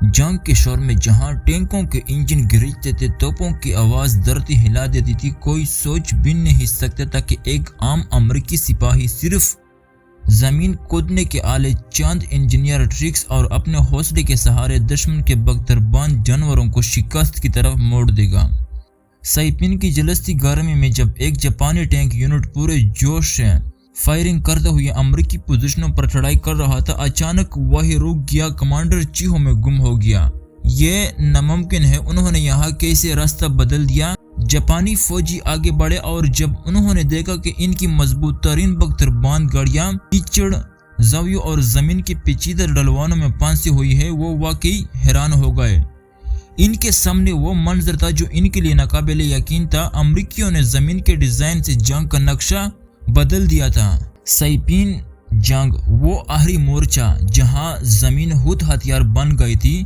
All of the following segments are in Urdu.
جنگ کے شور میں جہاں ٹینکوں کے انجن گرجتے تھے، توپوں کی آواز دھرتی ہلا دیتی تھی، کوئی سوچ بھی نہیں سکتا تھا کہ ایک عام امریکی سپاہی صرف زمین کودنے کے آلے، چاند انجینئر ٹرکس اور اپنے حوصلے کے سہارے دشمن کے بختربان جانوروں کو شکست کی طرف موڑ دے گا۔ سائپین کی جلستی گرمی میں جب ایک جاپانی ٹینک یونٹ پورے جوش سے فائرنگ کرتے ہوئے امریکی پوزیشنوں پر چڑھائی کر رہا تھا، اچانک وہی رک گیا، کمانڈر چیہوں میں گم ہو گیا۔ یہ ناممکن ہے، انہوں نے یہاں کیسے راستہ بدل دیا؟ جاپانی فوجی آگے بڑھے اور جب انہوں نے دیکھا کہ ان کی مضبوط ترین بختربان گاڑیاں کیچڑ، زاویوں اور زمین کے پیچیدہ ڈھلوانوں میں پھنسی ہوئی ہے، وہ واقعی حیران ہو گئے۔ ان کے سامنے وہ منظر تھا جو ان کے لیے ناقابل یقین تھا۔ امریکیوں نے زمین کے ڈیزائن سے جنگ کا نقشہ بدل دیا تھا۔ سائپین جنگ، وہ آخری مورچہ جہاں زمین خود ہتھیار بن گئی تھی۔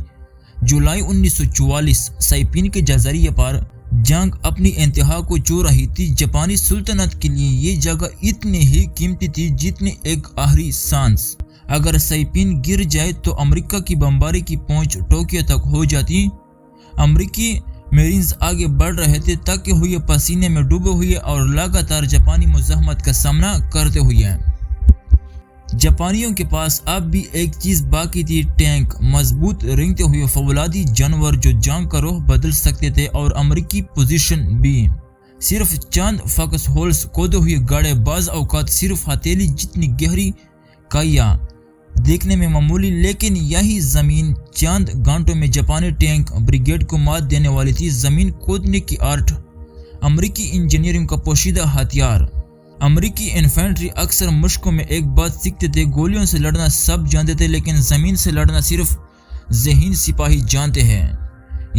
جولائی 1944 سائپین کے جزیرے پر جنگ اپنی انتہا کو چھو رہی تھی۔ جاپانی سلطنت کے لیے یہ جگہ اتنی ہی قیمتی تھی جتنی ایک آخری سانس۔ اگر سائپین گر جائے تو امریکہ کی بمباری کی پہنچ ٹوکیو تک ہو جاتی۔ امریکی میرینز آگے بڑھ رہے تھے، تھکے ہوئے، پسینے میں ڈوبے ہوئے اور لگاتار جاپانی مزاحمت کا سامنا کرتے ہوئے۔ جاپانیوں کے پاس اب بھی ایک چیز باقی تھی، ٹینک، مضبوط رینگتے ہوئے فولادی جانور جو جنگ کا رخ بدل سکتے تھے، اور امریکی پوزیشن بھی صرف چند فوکس ہولز کھودے ہوئے گاڑے، بعض اوقات صرف ہتھیلی جتنی گہری کائیاں، دیکھنے میں معمولی، لیکن یہی زمین چند گھنٹوں میں جاپانی ٹینک بریگیڈ کو مات دینے والی تھی۔ زمین کودنے کی آرٹ، امریکی انجینئرنگ کا پوشیدہ ہتھیار۔ امریکی انفینٹری اکثر مشقوں میں ایک بات سیکھتے تھے، گولیوں سے لڑنا سب جانتے تھے لیکن زمین سے لڑنا صرف ذہین سپاہی جانتے ہیں۔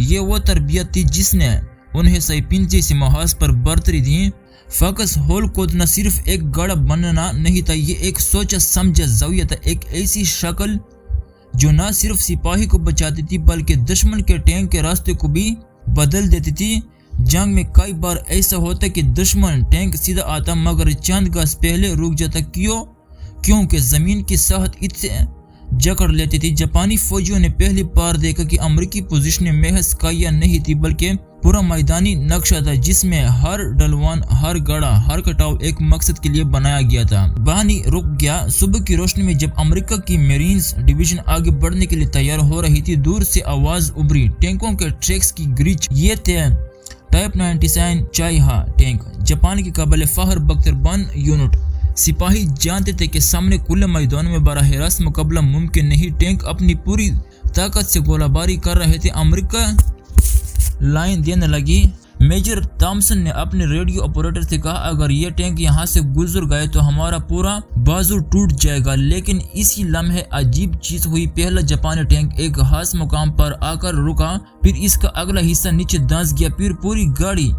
یہ وہ تربیت تھی جس نے انہیں سائپین جیسے محاذ پر برتری دی۔ فوکس ہول کودنا صرف ایک گاڑا بننا نہیں تھا، یہ ایک سوچا سمجھا زاویہ تھا، ایک ایسی شکل جو نہ صرف سپاہی کو بچاتی تھی بلکہ دشمن کے ٹینک کے راستے کو بھی بدل دیتی تھی۔ جنگ میں کئی بار ایسا ہوتا کہ دشمن ٹینک سیدھا آتا مگر چند گز پہلے رک جاتا، کیونکہ زمین کی ساحت اس سے جکڑ لیتی تھی۔ جاپانی فوجیوں نے پہلی بار دیکھا کہ امریکی پوزیشنیں محض کائیاں نہیں تھی بلکہ پورا میدانی نقشہ تھا جس میں ہر ڈھلوان، ہر گڑھا، ہر کٹاؤ ایک مقصد کے لیے بنایا گیا تھا۔ بانی رک گیا۔ صبح کی روشنی میں جب امریکہ کی میرینز ڈویژن آگے بڑھنے کے لیے تیار ہو رہی تھی، دور سے آواز ابھری، ٹینکوں کے ٹریکس کی گرج۔ یہ تھے ٹائپ 97 چائیہا ٹینک، جاپان کے قابل فخر بختربان یونٹ۔ سپاہی جانتے تھے کہ سامنے کھلے میدان میں براہ راست مقابلہ ممکن نہیں۔ ٹینک اپنی پوری طاقت سے گولہ باری کر رہے تھے۔ امریکہ لائن دینے لگی۔ میجر تھامسن نے اپنے ریڈیو آپریٹر سے کہا، اگر یہ ٹینک یہاں سے گزر گئے تو ہمارا پورا بازو ٹوٹ جائے گا۔ لیکن اسی لمحے عجیب چیز ہوئی۔ پہلا جاپانی ٹینک ایک خاص مقام پر آ کر رکا، پھر اس کا اگلا حصہ نیچے دھنس گیا، پھر پوری گاڑی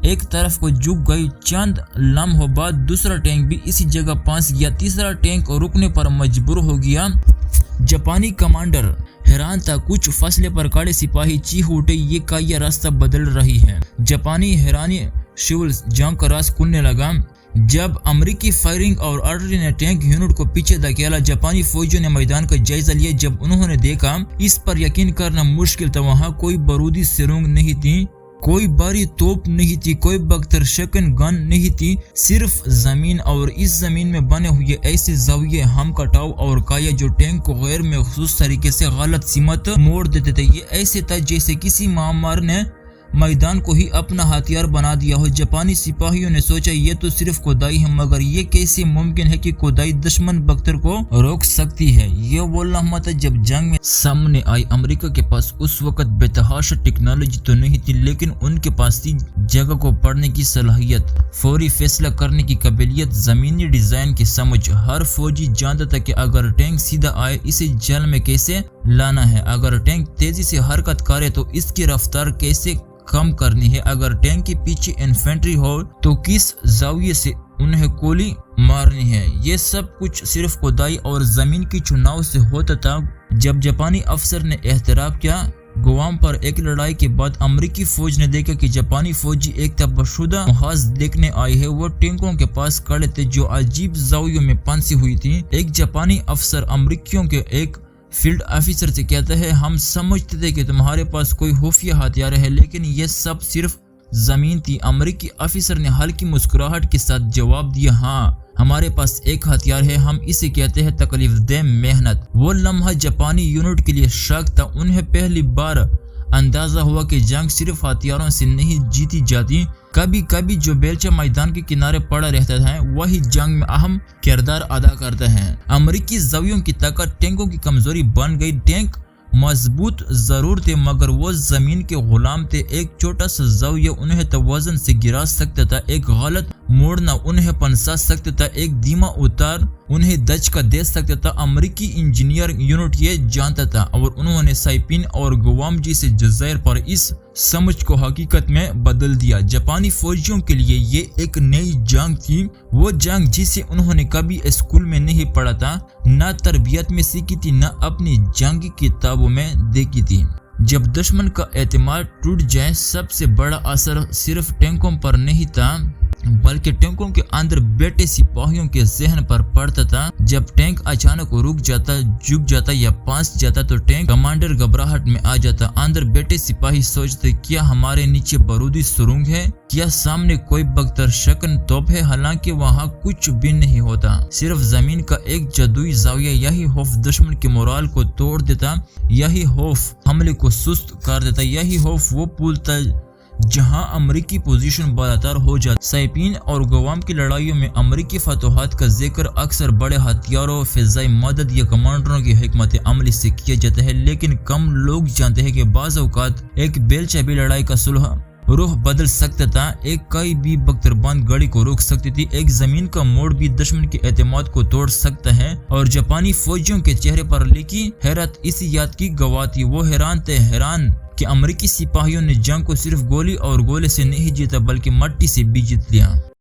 ایک طرف کو جھک گئی۔ چند لمحوں بعد دوسرا ٹینک بھی اسی جگہ پھنس گیا، تیسرا ٹینک رکنے پر مجبور ہو گیا۔ جاپانی کمانڈر حیران تھا، کچھ فاصلے پر کھڑے سپاہی چیخ اٹھے، یہ کائیاں راستہ بدل رہی ہے۔ جاپانی حیرانی شیولز جنگ کا راز کھلنے لگا۔ جب امریکی فائرنگ اور آرٹلری نے ٹینک یونٹ کو پیچھے دھکیلا، جاپانی فوجیوں نے میدان کا جائزہ لیا۔ جب انہوں نے دیکھا، اس پر یقین کرنا مشکل تھا، وہاں کوئی بارودی سرنگ نہیں تھی، کوئی بھاری توپ نہیں تھی، کوئی بختر شکن گن نہیں تھی، صرف زمین، اور اس زمین میں بنے ہوئے ایسے زاویے، ہم کٹاؤ اور کائیاں جو ٹینک کو غیر محسوس طریقے سے غلط سمت موڑ دیتے تھے۔ یہ ایسے تھا جیسے کسی معمار نے میدان کو ہی اپنا ہتھیار بنا دیا ہو۔ جاپانی سپاہیوں نے سوچا، یہ تو صرف کھدائی ہے، مگر یہ کیسے ممکن ہے کہ کھدائی دشمن بختر کو روک سکتی ہے؟ یہ وہ لمحہ تھا جب جنگ میں سامنے آئی۔ امریکہ کے پاس اس وقت بتحاشا ٹیکنالوجی تو نہیں تھی، لیکن ان کے پاس تھی جگہ کو پڑھنے کی صلاحیت، فوری فیصلہ کرنے کی قابلیت، زمینی ڈیزائن کی سمجھ۔ ہر فوجی جانتا تھا کہ اگر ٹینک سیدھا آئے اسے جل میں کیسے لانا ہے، اگر ٹینک تیزی سے حرکت کرے تو اس کی رفتار کیسے کم کرنی ہے، اگر ٹینک کے پیچھے انفینٹری ہو تو کس زاویے سے انہیں گولی مارنی ہے۔ یہ سب کچھ صرف کھدائی اور زمین کی چناؤ سے ہوتا تھا۔ جب جاپانی افسر نے احتراب کیا، گوام پر ایک لڑائی کے بعد امریکی فوج نے دیکھا کہ جاپانی فوجی ایک تباہ شدہ محاذ دیکھنے آئے ہیں۔ وہ ٹینکوں کے پاس کھڑے تھے جو عجیب زاویوں میں پھنسی ہوئی تھی۔ ایک جاپانی افسر امریکیوں کے ایک فیلڈ آفیسر سے کہتا ہے ہم سمجھتے تھے کہ تمہارے پاس کوئی خفیہ ہتھیار ہے لیکن یہ سب صرف زمین تھی۔ امریکی آفیسر نے ہلکی مسکراہٹ کے ساتھ جواب دیا ہاں ہمارے پاس ایک ہتھیار ہے، ہم اسے کہتے ہیں تکلیف دہ محنت۔ وہ لمحہ جاپانی یونٹ کے لیے شاک تھا۔ انہیں پہلی بار اندازہ ہوا کہ جنگ صرف ہتھیاروں سے نہیں جیتی جاتی، کبھی کبھی جو بیلچہ میدان کے کنارے پڑا رہتا ہے وہی جنگ میں اہم کردار ادا کرتا ہے۔ امریکی زاویوں کی طاقت ٹینکوں کی کمزوری بن گئی۔ ٹینک مضبوط ضرور تھے مگر وہ زمین کے غلام تھے۔ ایک چھوٹا سا زاویہ انہیں توازن سے گرا سکتا تھا، ایک غلط موڑنا انہیں پنسا سکتا تھا، ایک دھیما اتار انہیں دھچکا دے سکتا تھا۔ امریکی انجینئر یونٹ یہ جانتا تھا اور انہوں نے سائپین اور گوام جیسے جزائر پر اس سمجھ کو حقیقت میں بدل دیا۔ جاپانی فوجیوں کے لیے یہ ایک نئی جنگ تھی، وہ جنگ جسے انہوں نے کبھی اسکول میں نہیں پڑھا تھا، نہ تربیت میں سیکھی تھی، نہ اپنی جنگی کتابوں میں دیکھی تھی۔ جب دشمن کا اعتماد ٹوٹ جائے سب سے بڑا اثر صرف ٹینکوں پر نہیں تھا بلکہ ٹینکوں کے اندر بیٹھے سپاہیوں کے ذہن پر پڑتا تھا۔ جب ٹینک اچانک رک جاتا، جھک جاتا یا پھنس جاتا تو ٹینک کمانڈر گھبراہٹ میں آ جاتا۔ اندر بیٹھے سپاہی سوچتے کیا ہمارے نیچے بارودی سرنگ ہے، کیا سامنے کوئی بختر شکن توپ ہے، حالانکہ وہاں کچھ بھی نہیں ہوتا، صرف زمین کا ایک جادوئی زاویہ۔ یہی خوف دشمن کے مورال کو توڑ دیتا، یہی خوف حملے کو سست کر دیتا، یہی خوف وہ پل تھا جہاں امریکی پوزیشن بالاتر ہو جاتی۔ سائپین اور گوام کی لڑائیوں میں امریکی فتوحات کا ذکر اکثر بڑے ہتھیاروں، فضائی مدد یا کمانڈروں کی حکمت عملی سے کیا جاتا ہے، لیکن کم لوگ جانتے ہیں کہ بعض اوقات ایک بیلچہ بھی لڑائی کا صلح روح بدل سکتا تھا، ایک کائی بھی بختربند گاڑی کو روک سکتی تھی، ایک زمین کا موڑ بھی دشمن کے اعتماد کو توڑ سکتا ہے۔ اور جاپانی فوجیوں کے چہرے پر لکھی حیرت اسی یاد کی گواہ تھی۔ وہ حیران تھے، حیران کہ امریکی سپاہیوں نے جنگ کو صرف گولی اور گولے سے نہیں جیتا بلکہ مٹی سے بھی جیت لیا۔